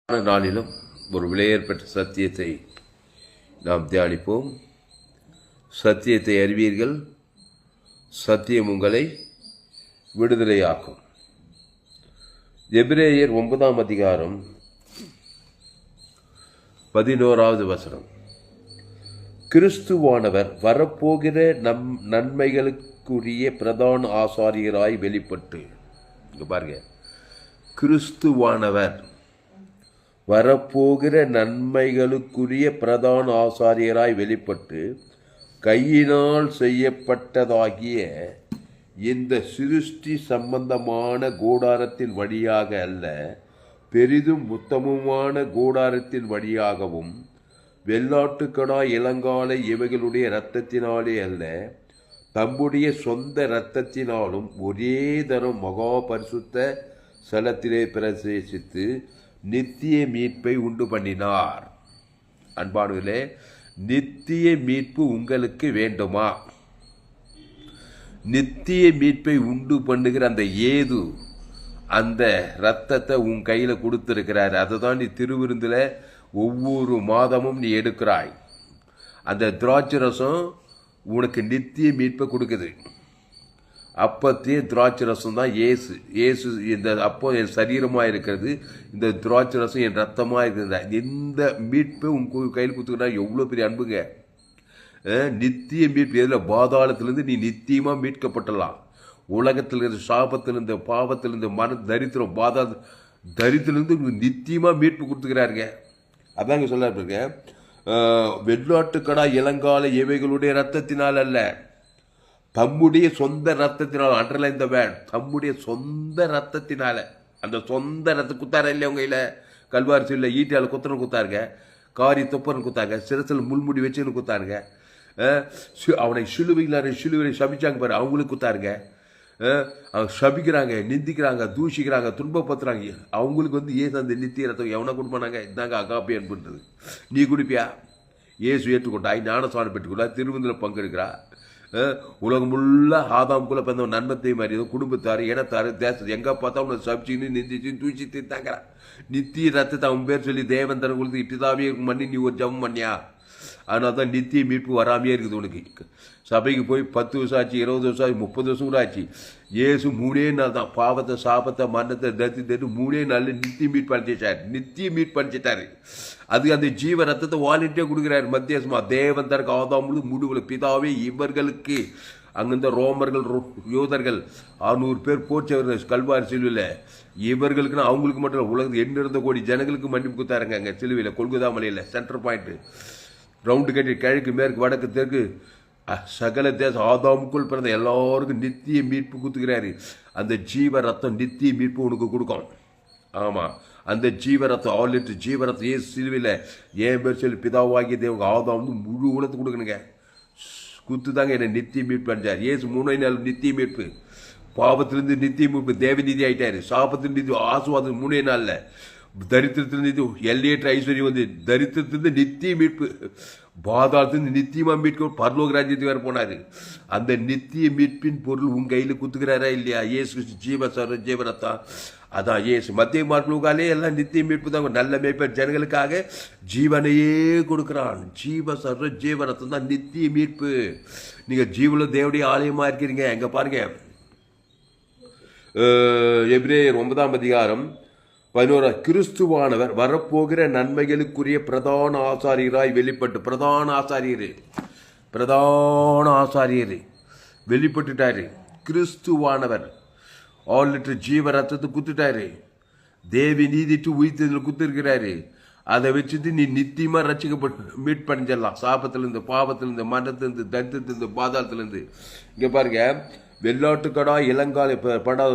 நாளிலும் ஒரு விலையேற்பட்ட சத்தியத்தை நாம் தியானிப்போம். சத்தியத்தை அறிவீர்கள், சத்தியம் உங்களை விடுதலையாக்கும். எபிரேயர் 9ஆம் அதிகாரம் 11வது வசனம். கிறிஸ்துவானவர் வரப்போகிற நன்மைகளுக்குரிய பிரதான ஆசாரியராய் வெளிப்பட்டு, பாருங்க, கிறிஸ்துவானவர் வரப்போகிற நன்மைகளுக்குரிய பிரதான ஆசாரியராய் வெளிப்பட்டு கையினால் செய்யப்பட்டதாகிய இந்த சிருஷ்டி சம்பந்தமான கூடாரத்தின் வழியாக அல்ல, பெரிதும் உத்தமமான கூடாரத்தின் வழியாகவும் வெள்ளாட்டுக்கடா இளங்காலை இவைகளுடைய இரத்தத்தினாலே அல்ல, தம்முடைய சொந்த இரத்தத்தினாலும் ஒரே தரம் மகா பரிசுத்த ஸ்தலத்திலே பிரவேசித்து நித்திய மீட்பை உண்டு பண்ணினார். அன்பானவர்களே, நித்திய மீட்பு உங்களுக்கு வேண்டுமா? நித்திய மீட்பை உண்டு பண்ணுகிற அந்த ஏது அந்த ரத்தத்தை உன் கையில கொடுத்திருக்கிறார். அதுதான் நீ திருவிருந்துல ஒவ்வொரு மாதமும் நீ எடுக்கிறாய். அந்த திராட்சை ரசம் உனக்கு நித்திய மீட்பை கொடுக்குது. அப்பத்தையும் திராட்சை ரசம் தான் இயேசு இந்த அப்போ என் சரீரமாக இருக்கிறது, இந்த திராட்சை ரசம் என் ரத்தமாக இருக்கிறது. இந்த மீட்பை உன் கையில் கொடுத்துக்கிட்டா எவ்வளோ பெரிய அன்புங்க. நித்திய மீட்பு எதில்? பாதாளத்திலிருந்து நீ நித்தியமாக மீட்கப்பட்டலாம். உலகத்திலிருந்து, சாபத்திலிருந்து, பாவத்திலிருந்து, தரித்திரம், தரித்திலிருந்து நித்தியமாக மீட்பு கொடுத்துக்கிறாருங்க. அதாங்க சொல்ல, வெள்ளாட்டுக்கடா இளங்கால இவைகளுடைய ரத்தத்தினால் அல்ல, தம்முடைய சொந்த ரத்தத்தினால. அண்டர்லைன் த வேர்ட், தம்முடைய சொந்த ரத்தத்தினால. அந்த சொந்த ரத்த குத்தார இல்லையா உங்க கையில? கல்வாரிசி இல்லை, ஈட்டியால் குத்தனு குத்தாருங்க, காரி தொப்பன்னு குத்தாங்க, சிரசில் முள்முடி வச்சுன்னு குத்தாருங்க. அவனை சிலுவையில் சபிச்சாங்க பாரு, அவங்களுக்கு குத்தாருங்க. அவங்க சபிக்கிறாங்க, நிந்திக்கிறாங்க, தூஷிக்கிறாங்க, துன்பப்படுத்துறாங்க. அவங்களுக்கு ஏசு அந்த நித்திய ரத்தம் எவனா கொடுப்பானாங்க? இதாங்க அகாப்பி அன்புன்றது. நீ குடிப்பியா? ஏசு ஏற்றுக்கொண்டாய், ஞானஸ்நானம் பெற்றுக்கொண்டா, திருவிருந்தில் பங்கெடுக்கிறா. உலகம் முள்ள ஆதாமுக்குள்ள பிறந்த நன்மத்தை மாதிரி குடும்பத்தாரு, இனத்தாரு, தேசத்தை எங்க பார்த்தா உன்னை சபிச்சுன்னு நிந்திச்சு தூச்சி தீர்த்தாங்கிறான். நித்திய ரத்தத்தை அவன் பேர் சொல்லி தேவன் தர கொடுத்து இட்டுதாவே பண்ணி நீ ஒரு ஜபம் பண்ணியா? அதனால தான் நித்திய மீட்பு வராமையே இருக்குது உனக்கு. சபைக்கு போய் 10 வருஷம் ஆச்சு, 20 வருஷம் ஆச்சு, 30 வருஷம் கூட ஆச்சு. ஏசு 3 நாள் தான் பாவத்தை, சாபத்தை, மரணத்தை தரித்து 3 நாள் நித்திய மீட்பு அனுப்பிச்சிட்டாரு. நித்திய மீட்பு அனுப்பிச்சிட்டாரு. அது அந்த ஜீவ ரத்தத்தை வாலிட்டே கொடுக்குறாரு மத்தியசமா. தேவன் தரக்கு ஆதாமுழு முடிவுல பிதாவே இவர்களுக்கு அங்கிருந்த ரோமர்கள், யோதர்கள் 600 பேர் போச்சவர்கள் கல்வாரி சிலுவையில். இவர்களுக்குன்னு அவங்களுக்கு மட்டும் உலகத்துக்கு 800 கோடி ஜனங்களுக்கு மன்னிப்பு கொடுத்தாருங்க. அங்கே சிலுவையில் கொல்குதா மலையில் சென்டர் பாயிண்ட் ரவுண்டு கட்டி கிழக்கு, மேற்கு, வடக்கு, தெற்கு சகல தேசம் ஆதாமுக்குள் பிறந்த எல்லாருக்கும் நித்திய மீட்பு கொடுத்துக்கிறாரு. அந்த ஜீவ ரத்தம் நித்திய மீட்பு உனக்கு கொடுக்கும். ஆமாம், அந்த ஜீவரத்தம், 6 லிட்டர் ஜீவரத்தம் ஏசு சிலுவையில் ஏன் பேர் சொல்லி பிதாவாகிய தேவங்க ஆதாம் முழு உலகத்துக்கு கொடுக்கணுங்க. குத்து தாங்க என்னை நித்திய மீட்பு அடைஞ்சார். ஏசு 3 நாள் நித்திய மீட்பு. பாவத்திலிருந்து நித்திய மீட்பு, தேவநீதி ஆயிட்டாரு. சாபத்திலிருந்து ஆசுவாதம் 3 நாளில். தரித்திரத்திலிருந்து எல்லையற்ற ஐஸ்வர்யம் தரித்திரத்திலிருந்து நித்திய மீட்பு. பாதாளத்திலிருந்து நித்தியமா மீட்க பரலோக ராஜ்யத்துக்கு வேற போனாரு. அந்த நித்திய மீட்பின் பொருள் உங்க கையில குத்துக்கிறாரா இல்லையா? இயேசு ஜீவரத்தா. அதான் இயேசு மத்திய மார்க்லூகாலே எல்லாம் நித்திய மீட்பு தான். நல்ல மேய்ப்பர் ஜனங்களுக்காக ஜீவனையே கொடுக்கிறான். ஜீவரத்தம் தான் நித்திய மீட்பு. நீங்க ஜீவன தேவடைய ஆலயமா இருக்கிறீங்க. எங்க பாருங்க, எபிரேயர் 9ஆம் அதிகாரம் 11. கிறிஸ்துவானவர் வரப்போகிற நன்மைகளுக்குரிய பிரதான ஆசாரியராய் வெளிப்பட்டு, பிரதான ஆசாரியர் வெளிப்பட்டுட்டாரு. கிறிஸ்துவானவர் 6 லிட்டர் ஜீவ ரத்தத்தை குத்துட்டாரு. தேவி நீதிட்டு உயிர்த்ததில் குத்துருக்கிறாரு. அதை வச்சுட்டு நீ நித்தியமா ரசிக்கப்பட்டு மீட் பண்ணிச்சிடலாம். சாபத்திலிருந்து, பாவத்திலிருந்து, மரணத்திலிருந்து, தரித்திரத்திலிருந்து, பாதாளத்திலிருந்து. இங்க பாருங்க, வெள்ளாட்டுக்கடா இளங்கால படாத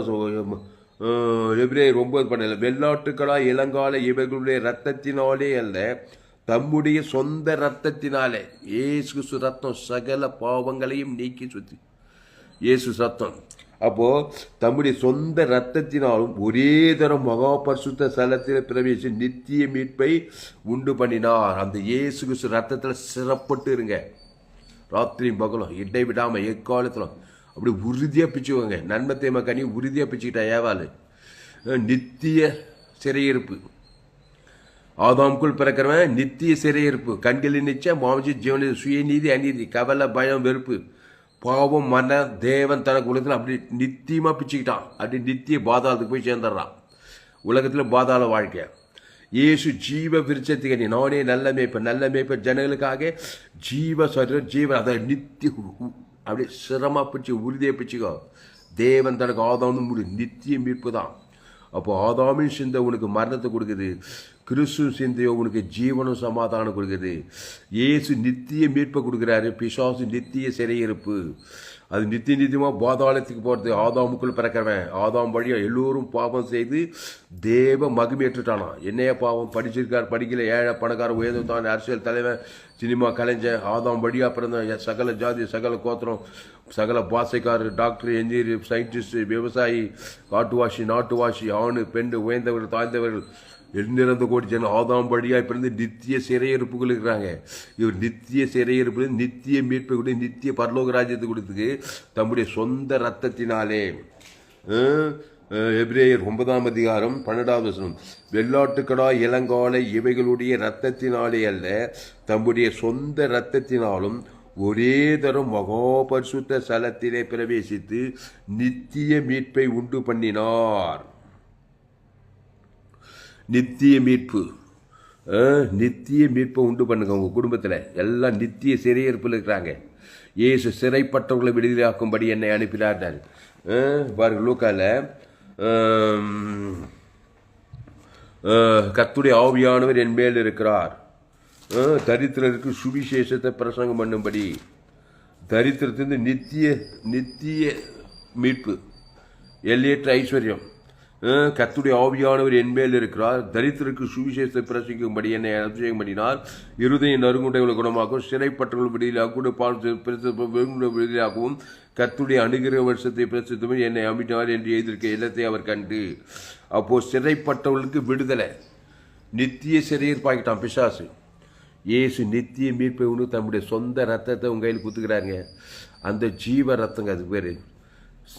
எபிரேயர் 9 பண்ணல. வெள்ளாட்டுக்கடா இளங்கால இவர்களுடைய ரத்தத்தினாலே அல்ல, தம்முடைய சொந்த ரத்தத்தினாலே. இயேசு ரத்தம் சகல பாவங்களையும் நீக்கி சுத்தி. இயேசு ரத்தம் அப்போ தம்முடைய சொந்த ரத்தத்தினாலும் ஒரே தரம் மகா பரிசுத்த ஸ்தலத்தில் பிரவேசி நித்திய மீட்பை உண்டு பண்ணினார். அந்த இயேசு கிறிஸ்து ரத்தத்தில் சிறப்பட்டு இருங்க. ராத்திரியும் பகலும் இடைவிடாமல் எக்காலத்திலும் அப்படி உறுதியாக பிச்சுக்கோங்க. நன்மை தேமை கனி உறுதியாக பிச்சுக்கிட்டா ஏவாள். நித்திய சிறையிருப்பு. ஆதாமுக்குள் பிறக்கிறவன் நித்திய சிறையிருப்பு, கண்களின் நிச்சயம், மாமிச ஜீவனில் சுயநீதி, அநீதி, கவலை, பயம், வெறுப்பு, பாவம், மன, தேவன் தனக்கு உலகத்தில் அப்படி நித்தியமா பிச்சுக்கிட்டான். அப்படி நித்திய பாதாளத்துக்கு போய் சேர்ந்துடுறான். உலகத்தில் பாதாள வாழ்க்கை. இயேசு ஜீவ விருட்சத்துக்கு நானே நல்ல மேய்ப்பர் ஜனங்களுக்காக ஜீவ சரீரம் ஜீவன் அதை நித்திய அப்படி சிரமா பிடிச்சி உறுதியை பிச்சுக்கோ. தேவன் தனக்கு ஆதாம் நித்திய மீட்பு தான். அப்போ ஆதாமின் சிந்தை உனக்கு மரணத்தை கொடுக்குது, கிறிஸ்து சிந்தையோ உனக்கு ஜீவனும் சமாதானம் கொடுக்குது. இயேசு நித்திய மீட்பை கொடுக்குறாரு, பிசாசு நித்திய சிறையிருப்பு. அது நித்தியமாக பாதாளத்துக்கு போகிறது. ஆதாமுக்குள் பிறக்கிறவன், ஆதாம் வழியா எல்லோரும் பாவம் செய்து தேவ மகிமையேற்றுட்டானா. என்னைய பாவம், படிச்சிருக்கார் படிக்கல, ஏழை பணக்கார உயர்ந்தான், அரசியல் தலைவன், சினிமா கலைஞர், ஆதாம் வழியா பிறந்த சகல ஜாதி, சகல கோத்திரம், சகல பாசைக்காரர், டாக்டர், என்ஜினியர், சயின்டிஸ்ட், விவசாயி, காட்டுவாசி, நாட்டுவாசி, ஆணு, பெண், உயர்ந்தவர்கள், தாழ்ந்தவர்கள், எண்ணிறந்த கோடி ஜனம் ஆதாம் வழியா பிறந்து நித்திய சிறையிருப்புகள் இருக்கிறாங்க. இவர் நித்திய சிறையிருப்பு, நித்திய மீட்பை கூட நித்திய பரலோக ராஜ்யத்தை கொடுத்துக்கு தம்முடைய சொந்த ரத்தத்தினாலே. எபிரேயர் 9ஆம் அதிகாரம் 12வது வசனம், வெள்ளாட்டுக்கடா இளங்காலை இவைகளுடைய இரத்தத்தினாலே அல்ல, தம்முடைய சொந்த இரத்தத்தினாலும் ஒரே தரம் மகாபரிசுத்த ஸ்தலத்திலே பிரவேசித்து நித்திய மீட்பை உண்டு பண்ணினார். நித்திய மீட்பு, நித்திய மீட்பை உண்டு பண்ணுங்க. உங்கள் குடும்பத்தில் எல்லாம் நித்திய சிறையிருப்பில் இருக்கிறாங்க. இயேசு சிறைப்பட்டவர்களை விடுதலையாக்கும்படி என்னை அனுப்பினார். பாருங்க, லூக்கால கர்த்தருடைய ஆவியானவர் என் மேல் இருக்கிறார், தரித்திரருக்கு சுவிசேஷத்தை பிரசங்கம் பண்ணும்படி. தரித்திரத்திலிருந்து நித்திய நித்திய மீட்பு, எல்லையற்ற ஐஸ்வர்யம். கர்த்தருடைய ஆவியானவர் என் மேல் இருக்கிறார், தரித்திரருக்கு சுவிசேஷத்தை பிரசங்கிக்கும்படி என்னை அபிஷேகம் பண்ணினார், இருதய நறுங்குண்டைகளை குணமாகவும், சிறைப்பட்டவர்கள் விடுதலையாகவும், கர்த்தருடைய அணுகிற வருஷத்தை பிரசித்தமும் என்னை அமிட்டார் என்று எழுதியிருக்க இல்லத்தை அவர் கண்டு. அப்போ சிறைப்பட்டவர்களுக்கு விடுதலை, நித்திய சிறையிருப்பாக்கிட்டான் பிசாசு. இயேசு நித்திய மீட்பை உண்டு தம்முடைய சொந்த ரத்தத்தை உங்க கையில் குத்துக்கிறாங்க. அந்த ஜீவ ரத்தங்க, அது பேரு.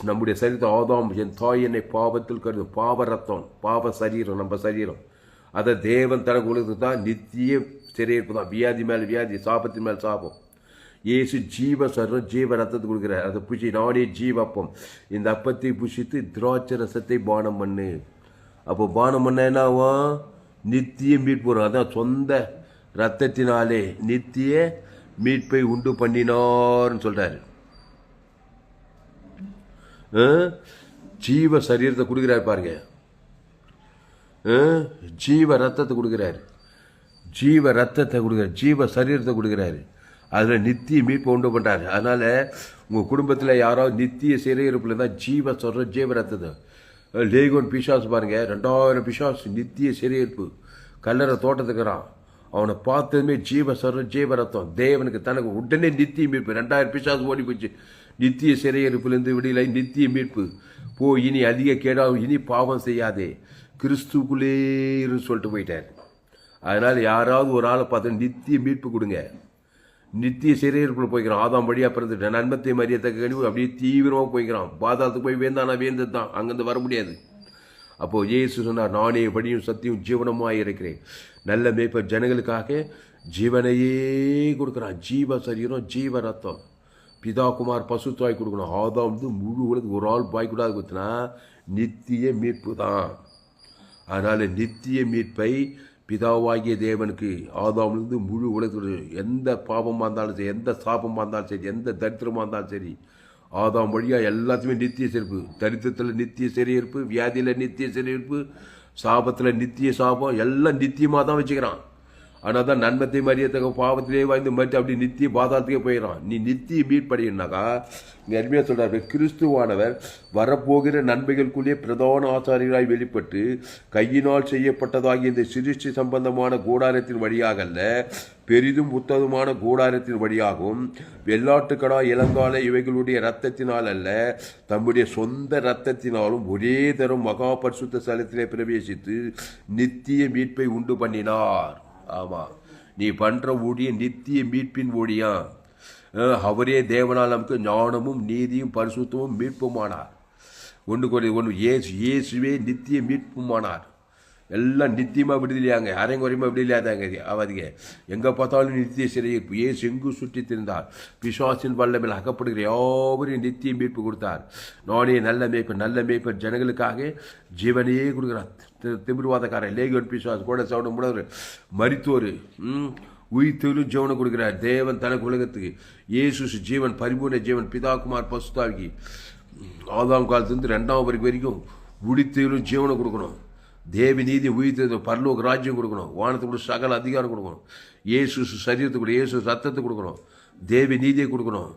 நம்முடைய சரீரத்தை ஆதாம் என் தாய் என்னை பாவத்தில் கருது, பாவ ரத்தம், பாவ சரீரம், நம்ம சரீரம். அதை தேவன் தனக்கு உலகத்துக்கு தான் நித்திய சிறையிருப்பு தான். வியாதி மேல் வியாதி, சாபத்தின் மேல் சாபம். இயேசு ஜீவ சரீரம் ஜீவ ரத்தத்தை கொடுக்குறார். அதை புஷி நானே ஜீவப்பம், இந்த அப்பத்தை புஷித்து திராட்சை ரசத்தை பானம் பண்ணு. அப்போ பானம் பண்ண என்னாவா? நித்திய மீட்பு வரும். அதான் சொந்த ரத்தத்தினாலே நித்திய மீட்பை உண்டு பண்ணினார்னு சொல்றாரு. ஜீவ சரீரத்தை கொடுக்கிறார் பாருங்க, ஜீவ ரத்தத்தை கொடுக்கிறாரு, ஜீவ ரத்தத்தை கொடுக்கிறார், ஜீவ சரீரத்தை கொடுக்கிறாரு. அதில் நித்திய மீட்பை உண்டு பண்ணுறாரு. அதனால உங்கள் குடும்பத்தில் யாராவது நித்திய சிறையிருப்பில் தான் ஜீவ சொல்கிற ஜீவ ரத்தத்தை. லேகோன் பிசாசு பாருங்க, 2000 பிசாசு நித்திய சிறையிருப்பு, கல்லறை தோட்டத்துக்குறான். அவனை பார்த்ததுமே ஜீவ சொல்ற ஜீவ ரத்தம். தேவனுக்கு தனக்கு உடனே நித்திய மீட்பு. 2000 பிசாசு ஓடி போச்சு. நித்திய சிறையிருப்பிலிருந்து விடுதலை, நித்திய மீட்பு. போ, இனி அதிக கேடாகும், இனி பாவம் செய்யாதே, கிறிஸ்துக்குள்ளே இருந்து சொல்லிட்டு போயிட்டார். அதனால் யாராவது ஒரு ஆளை பார்த்து நித்திய மீட்பு கொடுங்க. நித்திய சிறையிருப்பில் போய்க்கிறான். ஆதாம் வழியாக பிறந்துட்டேன், நன்மத்தை மரியத்தக்க கழிவு அப்படியே தீவிரமாக போய்க்கிறான். பாதாளத்துக்கு போய் வேந்தானா வேந்தது தான், அங்கேருந்து வர முடியாது. அப்போது இயேசு சொன்னார், நானே வழியும் சத்தியம் ஜீவனமாக இருக்கிறேன். நல்ல மேய்ப்பர் ஜனங்களுக்காக ஜீவனையே கொடுக்குறான். ஜீவ சரீரம் ஜீவ ரத்தம். பிதா குமார் பசுத்தாய் கொடுக்கணும். ஆதாம் வந்து முழு உலகத்துக்கு ஒரு ஆள் பாய் கூடாது கொடுத்தனா நித்திய மீட்பு தான். அதனால் நித்திய மீட்பை பிதாவாகிய தேவனுக்கு ஆதாமிலிருந்து முழு உலகத்துடைய எந்த பாவமாக இருந்தாலும் சரி, எந்த சாபமாக இருந்தாலும் சரி, எந்த தரித்திரமாக இருந்தாலும் சரி, ஆதாம் வழியாக எல்லாத்தையுமே நித்திய சிறப்பு. தரித்திரத்தில் நித்திய சிறையிருப்பு, வியாதியில் நித்திய சிறையிருப்பு, சாபத்தில் நித்திய சாபம், எல்லாம் நித்தியமாக தான் வச்சுக்கிறான். ஆனால் தான் நன்மத்தை மரியத்தக்க பாவத்திலே வாய்ந்து மறுத்து அப்படி நித்திய பாதாளத்துக்கே போயிடறான். நீ நித்திய மீட்படையினாக்கா இங்கே அருமையாக சொல்கிறார், கிறிஸ்துவானவர் வரப்போகிற நன்மைகளுக்குள்ளே பிரதான ஆசாரியர்களாய் வெளிப்பட்டு கையினால் செய்யப்பட்டதாகிய இந்த சிருஷ்டி சம்பந்தமான கூடாரத்தின் வழியாக அல்ல, பெரிதும் புத்தகமான கூடாரத்தின் வழியாகவும் வெள்ளாட்டுக்கடா இளங்கால இவைகளுடைய இரத்தத்தினால் அல்ல, தம்முடைய சொந்த இரத்தத்தினாலும் ஒரே தரம் மகா பரிசுத்த ஸ்தலத்திலே பிரவேசித்து நித்திய மீட்பை உண்டு பண்ணினார். ஆமாம், நீ பண்ணுற ஊழியம் நித்திய மீட்பின் ஊழியம். அவரே தேவனால் நமக்கு ஞானமும் நீதியும் பரிசுத்தமும் மீட்புமானார். ஒன்று இயேசுவே நித்திய மீட்புமானார். எல்லாம் நித்தியமாக விடுதலையாங்க, அரைங்குறையமாக விடுதலையாதாங்க ஆவாதீங்க. எங்கே பார்த்தாலும் நித்திய சிறையிருப்பு. ஏசு எங்கு சுற்றி திரிந்தார். பிசாசின் வல்லமையில் அகப்படுகிற யாவரையும் நித்திய மீட்பு கொடுத்தார். நானே நல்ல மேய்ப்பன் ஜனங்களுக்காக ஜீவனையே கொடுக்குறார். திமிர்வாதக்காரன் லேகியோன் பிசாஸ் கூட சவுட முடவர் மரித்தோர் உயிர்த்தலும் ஜீவனை கொடுக்கிறார். தேவன் தனக்கு உலகத்துக்கு இயேசு ஜீவன், பரிபூர்ண ஜீவன், பிதாகுமார் பசுத்தாவிக்கு ஆதாம் காலத்துலேருந்து 2ஆம் வரைக்கும் உடித்தலும் ஜீவனை கொடுக்கணும். தேவி நீதி உயிர்த்தது பரலோக ராஜ்யம் கொடுக்கணும். வானத்துக்குள்ள சகல அதிகாரம் கொடுக்கணும். இயேசு சரீரத்துக்குள்ள இயேசு ரத்தத்தை கொடுக்கணும். தேவி நீதியை கொடுக்கணும்.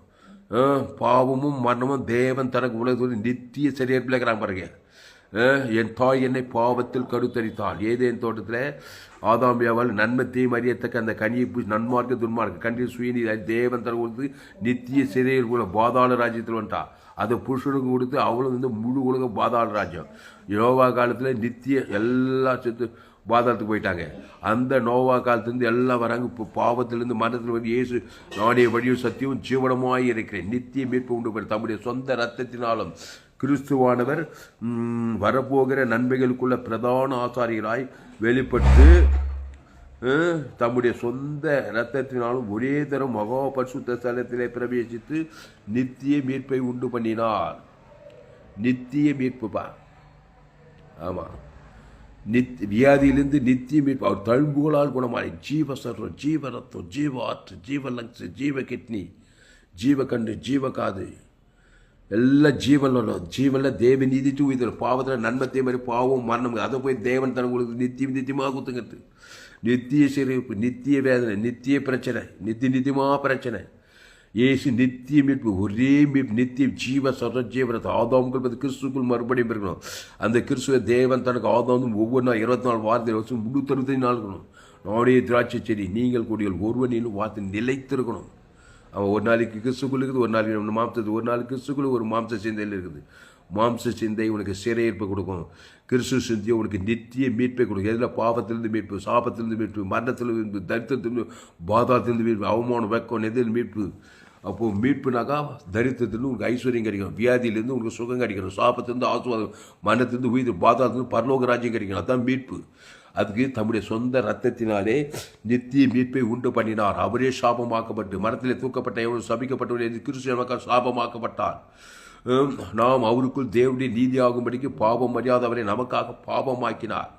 பாவமும் மரணமும் தேவன் தனக்கு உலகத்தில் நித்திய சரீரத்தில் இருக்கிறாங்க பாருங்க. என் தாய் என்னை பாவத்தில் கருத்தரித்தாள். ஏதேன் தோட்டத்தில் ஆதாமியாவால் நன்மத்தையும் அறியத்தக்க அந்த கனியை நன்மார்க்க துன்மார்க்க கண்டில் சுயநீதி தேவன் தனக்கு கொடுத்து நித்திய சிறையில் கூட பாதாள ராஜ்யத்தில் வந்துட்டா. அதை புருஷனுக்கு கொடுத்து அவளும் முழு உலக பாதாள ராஜ்யம். யோவா காலத்தில் நித்திய எல்லா செத்து பாதாளத்துக்கு போயிட்டாங்க. அந்த நோவா காலத்துலேருந்து எல்லாம் வராங்க. இப்போ பாவத்திலிருந்து மரணத்தில் வந்து இயேசு நானே வழியும் சத்தியம் ஜீவனமாய் இருக்கிறேன். நித்திய மீட்பு உண்டு பெற தம்முடைய சொந்த ரத்தத்தினாலும் கிறிஸ்துவானவர் வரப்போகிற நன்மைகளுக்குள்ள பிரதான ஆசாரியராய் வெளிப்பட்டு தம்முடைய சொந்த இரத்தத்தினாலும் ஒரே தரம் மகா பரிசுத்த ஸ்தலத்திலே பிரவேசித்து நித்திய மீட்பை உண்டு பண்ணினார். நித்திய மீட்புப்பா. ஆமாம், வியாதியிலிருந்து நித்திய மீட்பு. அவர் தழும்புகளால் குணமாய் ஜீவ சர்வம், ஜீவ ரத்தம், ஜீவ ஆற்று, ஜீவ லங்ஸ், ஜீவ கிட்னி, ஜீவ கண்டு, ஜீவ காது, எல்லாம் ஜீவனில் தேவ நீதி தூவிதல் பாவத்தில் நன்மத்தை மாதிரி பாவம் மரணம் அதை போய் தேவன் தனக்கு நித்தியமாக குத்துங்கிறது. நித்திய சிறைப்பு, நித்திய வேதனை, நித்திய பிரச்சனை, நித்தியமாக பிரச்சனை. ஏசு நித்திய மீட்பு, ஒரே மீட்பு, நித்திய ஜீவ சர்வ ஜீவனத்தை ஆதாமுக்குள் கிறிஸ்துக்குள் மறுபடியும் இருக்கணும். அந்த கிறிஸ்துவ தேவன் தனக்கு ஆதாமும் ஒவ்வொரு நாள் 24 வார்த்தை வருஷம் 365 நாள் இருக்கணும். நாடைய திராட்சை செடி நீங்கள் கொடிகள் ஒருவனிலும் வார்த்தை நிலைத்திருக்கணும். அவன் ஒரு நாளைக்கு கிறிஸ்துக்குள் இருக்குது, ஒரு நாளைக்கு மாம்சத்து, ஒரு நாளைக்கு கிறிஸ்துக்குள்ள ஒரு மாம்ச சிந்தையில் இருக்குது. மாம்ச சிந்தை உனக்கு சிறையிருப்பை கொடுக்கும். கிறிஸ்து சிந்தையை உனக்கு நித்திய மீட்பை கொடுக்கும். எதில் பாவத்திலிருந்து மீட்பு, சாபத்திலிருந்து மீட்பு, மரணத்திலிருந்து மீட்பு, தரித்திரத்திலிருந்து பாதாளத்திலிருந்து மீட்பு, அவமானம் வெக்கம் எதில் மீட்பு. அப்போது மீட்புனாக்கா தரித்திரத்திலிருந்து உனக்கு ஐஸ்வர்யம் கிடைக்கும், வியாதியிலேருந்து உனக்கு சுகம் கிடைக்கணும், சாபத்திலிருந்து ஆசுவாதம், மரணத்திலிருந்து உயிர், பாதாளத்திலிருந்து பரலோக ராஜ்யம் கிடைக்கணும். அதுதான் மீட்பு. அதுக்கு தம்முடைய சொந்த ரத்தத்தினாலே நித்திய மீட்பை உண்டு பண்ணினார். அவரே சாபமாக்கப்பட்டு மரத்திலே தூக்கப்பட்ட எவ்வளவு சபிக்கப்பட்டவர்கள் கிறிஸ்து நமக்காக சாபமாக்கப்பட்டார். நாம் அவருக்குள் தேவனுடைய நீதியாகும்படிக்கு பாவம் அறியாதவரை நமக்காக பாவமாக்கினார்.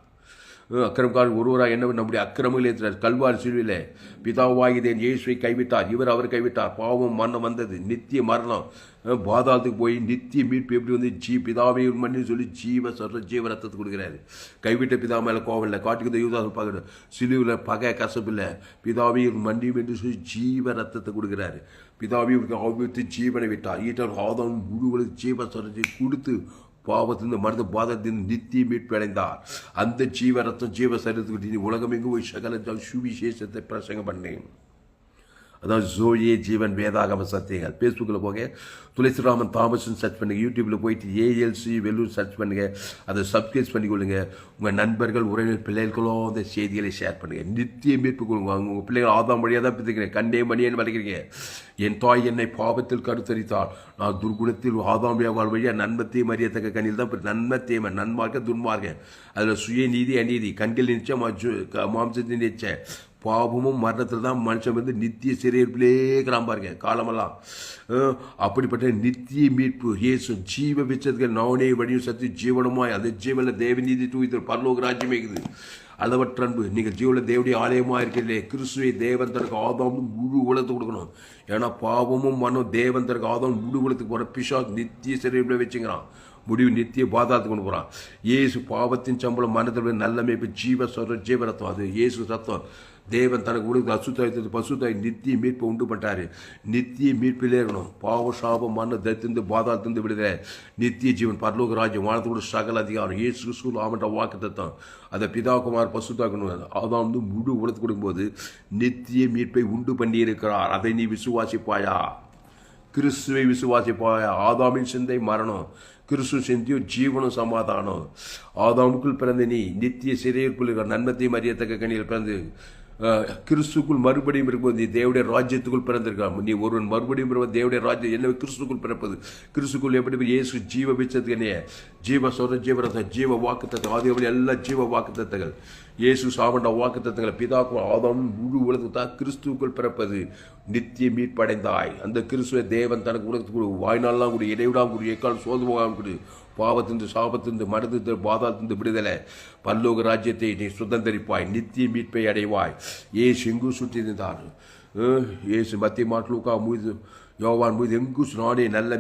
அக்கிரமக்காரன் ஒருவராக என்ன நம்முடைய அக்கிரமங்களை ஏற்றார். கல்வாரி சிலுவையிலே பிதாவாகிதேன் இயேசுவை கைவிட்டார். இவர் அவர் கைவிட்டார். பாவம் மரணம் வந்தது, நித்திய மரணம், பாதாளத்துக்கு போய் நித்திய மீட்பு எப்படி வந்து பிதாவை மண்ணு சொல்லி ஜீவ சர்வ ஜீவ ரத்தத்தை கொடுக்குறாரு. கைவிட்ட பிதா மேலே கோவம் இல்லை, காட்டுக்கு யூதாசம் பார்க்குற சிலுவில் பகை கசப்பு இல்லை, பிதாவை மண்டியும் என்று சொல்லி ஜீவ ரத்தத்தை கொடுக்குறாரு. பிதாவை ஆவித்து ஜீவனை விட்டார். ஈட்டர் ஆதாம் முழுவதும் ஜீவ சர்வ கொடுத்து பாவத்திலிருந்து மருந்து பாதத்திலிருந்து நித்திய மீட்பு அடைந்தார். அந்த ஜீவ ரத்தம் ஜீவ சரீரத்துக்கு உலகமெங்கும் போய் சகல சுவிசேஷத்தை பிரசங்கம் பண்ணேன். அதான் ஜோயே ஜீவன் வேதாகம சத்தியங்கள். ஃபேஸ்புக்கில் போங்க, துளசிராமன் தாமஸ்ன்னு சர்ச் பண்ணுங்கள். யூடியூப்பில் போயிட்டு ஏஎல்சி வெல்லூர் சர்ச் பண்ணுங்கள். அதை சப்ஸ்கிரைப் பண்ணிக்கொள்ளுங்க. உங்கள் நண்பர்கள் உறவினர் பிள்ளைகளும் அந்த செய்திகளை ஷேர் பண்ணுங்கள். நித்திய மீட்பு கொடுங்க. உங்கள் பிள்ளைகள் ஆதாம் வழியாக தான் பிடிக்கிறேன், கண்ணே மணியன்னு வளைக்கிறீங்க. என் தாய் என்னை பாவத்தில் கருத்தரித்தாள், நான் துர்குணத்தில் ஆதாமியாவால் வழியாக நன்மத்தையும் அறியத்தக்க கண்ணில் தான் நன்மத்தையும் நன்மார்க்க துன்மார்க்க. அதில் சுய நீதி அநீதி கண்கள் நிச்சயம் மாம்சத்தின் நிச்சயம் பாவமும் மரணத்தில் தான் மனுஷன் வந்து நித்திய சிறையிருப்பிலே இருக்கிறான் பாருங்க காலமெல்லாம். அப்படிப்பட்ட நித்திய மீட்பு இயேசு ஜீவ விச்சதுகள் நானே வழியும் சத்தி ஜீவனமாய் அந்த ஜீவனில் தேவ நீதி தூய்த்து பரலோக ராஜ்யமே இருக்குது. அளவற்ற அன்பு. நீங்கள் ஜீவனில் தேவடைய ஆலயமாக இருக்கிறீர்களே, கிறிஸ்துவை தேவன் தனக்கு ஆதாம் முழு உலகத்துக்கு கொடுக்கணும். ஏன்னா பாவமும் மனம் தேவன் தனக்கு ஆதாம் முழு உலகத்துக்கு போகிற பிசாசு நித்திய சிறையிருப்பில் வச்சுக்கிறான். முடிவு நித்திய பாதாளத்துக்கு கொண்டு போகிறான். இயேசு பாவத்தின் சம்பளம் மனத்தில் நல்ல மேய்ப்பு ஜீவ சொல்ற ஜீவ ரத்தம். அது இயேசு ரத்தம். தேவன் தனக்கு உலகத்து அசுத்தாயத்தை பசுத்தாய் நித்திய மீட்பை உண்டு பண்ணிட்டாரு. நித்திய மீட்பிலே இருக்கணும். பாவ சாபம் மண்ணு தரித்திருந்து பாதாளத்திலிருந்து விடுதலை, நித்திய ஜீவன் பரலோக ராஜ்யம் வானத்தோட சகல அதிகாரம் இயேசு கிறிஸ்து ஆமன்ற வாக்கு தத்தம். அதை பிதாகுமார் பசுத்தாக்கணும். அதான் வந்து முழு உலகத்துக்கு கொடுக்கும்போது நித்திய மீட்பை உண்டு பண்ணி இருக்கிறார். அதை நீ விசுவாசிப்பாயா? கிறிஸ்துவை விசுவாசிப்பாயா? ஆதாமின் சிந்தை மரணம், கிறிஸ்து சிந்தியும் ஜீவனும் சமாதானம். ஆதாமுக்குள் பிறந்த நீ நித்திய சிறையிருக்குள் நன்மத்தையும் அறியத்தக்க கனியில் பிறந்து கிறிஸ்துக்குள் மறுபடியும் இருக்கும்போது நீ தேவனுடைய ராஜ்யத்துக்குள் பிறந்திருக்கலாம். நீ ஒருவன் மறுபடியும் தேவனுடைய ராஜ்யம் என்ன கிறிஸ்துக்குள் பிறப்பது. கிறிஸ்துக்குள் எப்படி இயேசு ஜீவ பிச்சத்துக்கு என்ன ஜீவ சொந்த ஜீவரத்தம் ஜீவ வாக்குத்தத்தம் ஆதியாகமம் எல்லாம் ஜீவ வாக்குத்தத்தங்கள். இயேசு சாவண்ட வாக்குத்தத்தங்களை பிதாக்கும் ஆதாம் முழு உலகத்துக்கு தான் கிறிஸ்துக்குள் பிறப்பது நித்திய மீட்படைந்தாய். அந்த கிறிஸ்துவ தேவன் தனக்கு உலகத்துக்கு வாய்நாள்லாம் கூட இடைவிடாம கூட எக்கால் சோதனை கொடு பாவத்திலிருந்து சாபத்திலிருந்து மனதிலிருந்து பாதாளத்திலிருந்து விடுதலை பரலோக ராஜ்யத்தை நீ சுதந்திரிப்பாய். நித்திய மீட்பை அடைவாய். ஏசு எங்கு சுற்றி இருந்தார். ஏசு மத்திய மாட்லூக்கா முழுது யோவான் முழுது எங்கு நானே நல்ல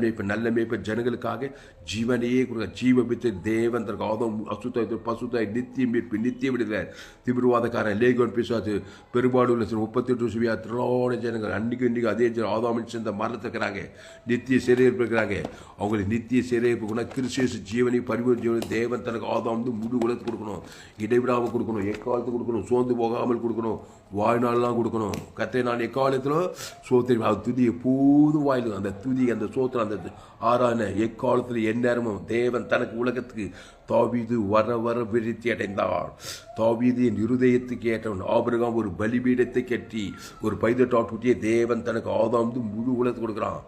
மேய்ப்பு ஜனங்களுக்காக ஜீவனையே கொடுக்க ஜீவ பித்து தேவன் தனக்கு ஆதம் அசுத்தாய் பசுத்தாய் நித்திய மீட்பு நித்திய விடுதலை. திமிர்வாதக்காரன் லேகோன் பிசாசு பெரும்பாடு 38 சுவியா திரளான ஜனங்கள் இன்னைக்கு அதே ஆதாமின் சேர்ந்த மரணத்துக்கிறாங்க. நித்திய சிறையிருப்பு இருக்கிறாங்க. அவங்களுக்கு நித்திய சிறையிருப்பு கிறிஸ்து ஜீவனை பரிபூர்ண ஜீவனை தேவன் தனக்கு ஆதாம் முழு உலகத்துக்கு கொடுக்கணும். இடைவிடாமல் கொடுக்கணும். எக்காலத்துக்கு கொடுக்கணும். சோர்ந்து போகாமல் கொடுக்கணும். வாழ்நாள்லாம் கொடுக்கணும். கத்தை நான் எக்காலத்திலும் சோத்திரி அது துதி எப்போதும் வாயிலும் அந்த துதி அந்த சோத்திரம் அந்த ஆறான எக்காலத்தில் எந்நேரமும் தேவன் தனக்கு உலகத்துக்கு தாவீது வர வர விருத்தி அடைந்தார். தாவீது என் இருதயத்துக்கு ஏற்றவன். ஆபிரகாம் ஒரு பலிபீடத்தை கட்டி ஒரு பைதட்டாட்டுட்டியை தேவன் தனக்கு ஆதாம் முழு உலகத்துக்கு கொடுக்குறான்.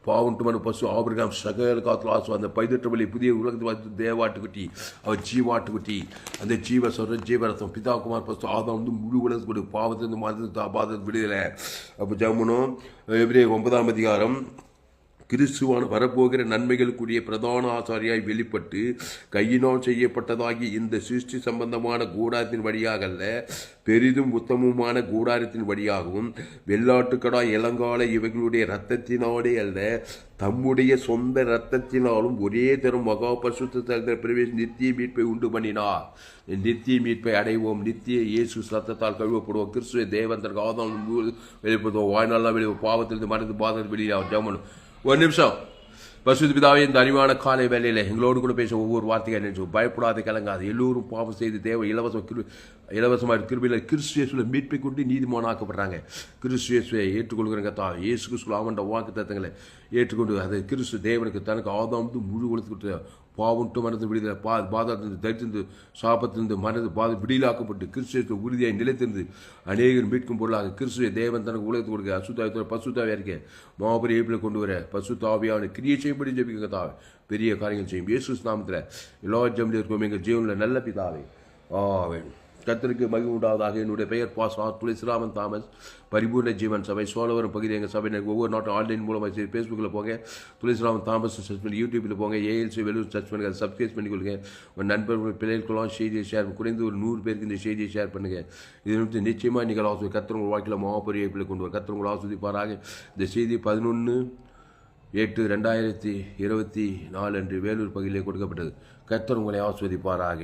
பாவண்டுமான பசு ஆபிரகாம் சகல காலத்தில் ஆசு அந்த பைதற்ற பலி புதிய உலகத்து தேவாட்டுக்குட்டி அவர் ஜீவாட்டுக்குட்டி அந்த ஜீவ சொல்ற ஜீவரத்தம் பிதாகுமார் பசு ஆதாம் முழு உலகத்துக்கு கொடு பாவத்திலிருந்து மனது பாதத்தை விடுதலை. அப்போ ஜமுனும் எபிரேயர் 9ஆம் அதிகாரம் கிறிஸ்துவான வரப்போகிற நன்மைகளுக்குரிய பிரதான ஆசாரியாய் வெளிப்பட்டு கையினால் செய்யப்பட்டதாகி இந்த சிருஷ்டி சம்பந்தமான கூடாரத்தின் வழியாக அல்ல பெரிதும் உத்தமமான கூடாரத்தின் வழியாகவும் வெள்ளாட்டுக்கடா இளங்கால இவைகளுடைய இரத்தத்தினாலே அல்ல தம்முடைய சொந்த இரத்தத்தினாலும் ஒரே தரும் மகா பரிசுத்த பிரவேச நித்திய மீட்பை உண்டு பண்ணினார். நித்திய மீட்பை அடைவோம். நித்திய இயேசு ரத்தத்தால் கழுவப்படுவோம். கிறிஸ்துவ தேவன் தனக்கு ஆதாம் வெளிப்படுத்துவோம். வாழ்நாளெல்லாம் வெளியே பாவத்திலிருந்து மனது பாதத்தில் வெளியே ஜமன். ஒரு நிமிஷம். பரிசுத்த பிதாவே இந்த அறிவான காலை வேலையில் எங்களோடு கூட பேச ஒவ்வொரு வார்த்தையாக நினைச்சு பயப்படாது கலங்காது. எல்லோரும் பாவம் செய்து தேவை இலவசமாக கிருபையில் கிறிஸ்துவ மீட்பை கொண்டு நீதிமானாக்கப்படுறாங்க. கிறிஸ்துவை ஏற்றுக்கொள்கிறங்க தான் இயேசு கிறிஸ்து அவன் வாக்கு தத்தங்களை ஏற்றுக்கொண்டு அதை கிறிஸ்து தேவனுக்கு தனக்கு ஆதாம் முழு உலகத்துக்கு பாவன்ட்டு மனது விடுதலை பாதத்திலிருந்து தரித்திருந்து சாபத்திலிருந்து மனது விடியலாக்கப்பட்டு கிறிஸ்துவ உறுதியாய் நிலைத்திருந்து அநேகர் மீட்கும் பொருளாக கிறிஸ்துவ தேவன் தனக்கு உலகத்துக்கு கொடுக்க அசுத்தாயத்தோட பசுத்தாவியா இருக்க மாபெரிய ஏப்பில் கொண்டு வர பசுத்தாவியான கிரியை செய்யும்படி ஜெபிக்க தாவே பெரிய காரியங்கள் செய்யும். இயேசு நாமத்தில் எல்லா ஜெபத்திலும் இருக்கும் எங்கள் ஜீவனில் நல்ல பிதாவே ஆமென். கர்த்தருக்கு மகிமை உண்டாவதாக. என்னுடைய பெயர் பாஸ்டர் துளசிராமன் தாமஸ். பரிபூர்ண ஜீவன் சபை சோழவரம் பகுதி எங்கள் சபை ஒவ்வொரு நாட்டும் ஆன்லைன் மூலமாக சரி ஃபேஸ்புக்கில் போங்க துளசிராமன் தாமஸ் சர்ச் பண்ணி யூடியூப்பில் போங்க ஏஎல்சி வெலூர் சர்ச் பண்ணுங்கள் சப்ஸ்கிரைப் பண்ணிக்கொள்ளுங்க. உங்கள் நண்பர்கள் பிள்ளைகளுக்கெல்லாம் செய்தியை ஷேர் குறைந்து ஒரு 100 பேருக்கு இந்த செய்தியை ஷேர் பண்ணுங்கள். இது நிச்சயமாக நீங்கள் ஆசிரியர் கர்த்தர் வாழ்க்கையில் மாபெரிய கொண்டு வர கர்த்தர் ஆஸ்வதிப்பாராக. இந்த செய்தி 11/8/2024 அன்று வேலூர் பகுதியிலே கொடுக்கப்பட்டது. கர்த்தர் உங்களை ஆஸ்வதிப்பாராக.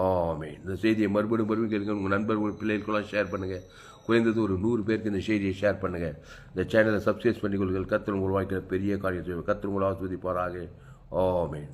ஆமென். இந்த செய்தியை மறுபடியும் கேளுங்க. உங்கள் நண்பர்கள் பிள்ளைகளுக்கெல்லாம் ஷேர் பண்ணுங்கள். குறைந்தது ஒரு 100 பேருக்கு இந்த செய்தியை ஷேர் பண்ணுங்கள். இந்த சேனலை சப்ஸ்கிரைப் பண்ணிக்கொள்ளுங்கள். கர்த்தர் உங்கள் வாழ்க்கையில் பெரிய காரியம் செய்வார். கர்த்தர் உங்களை ஆஸ்வதிப்பாராக. ஆமென்.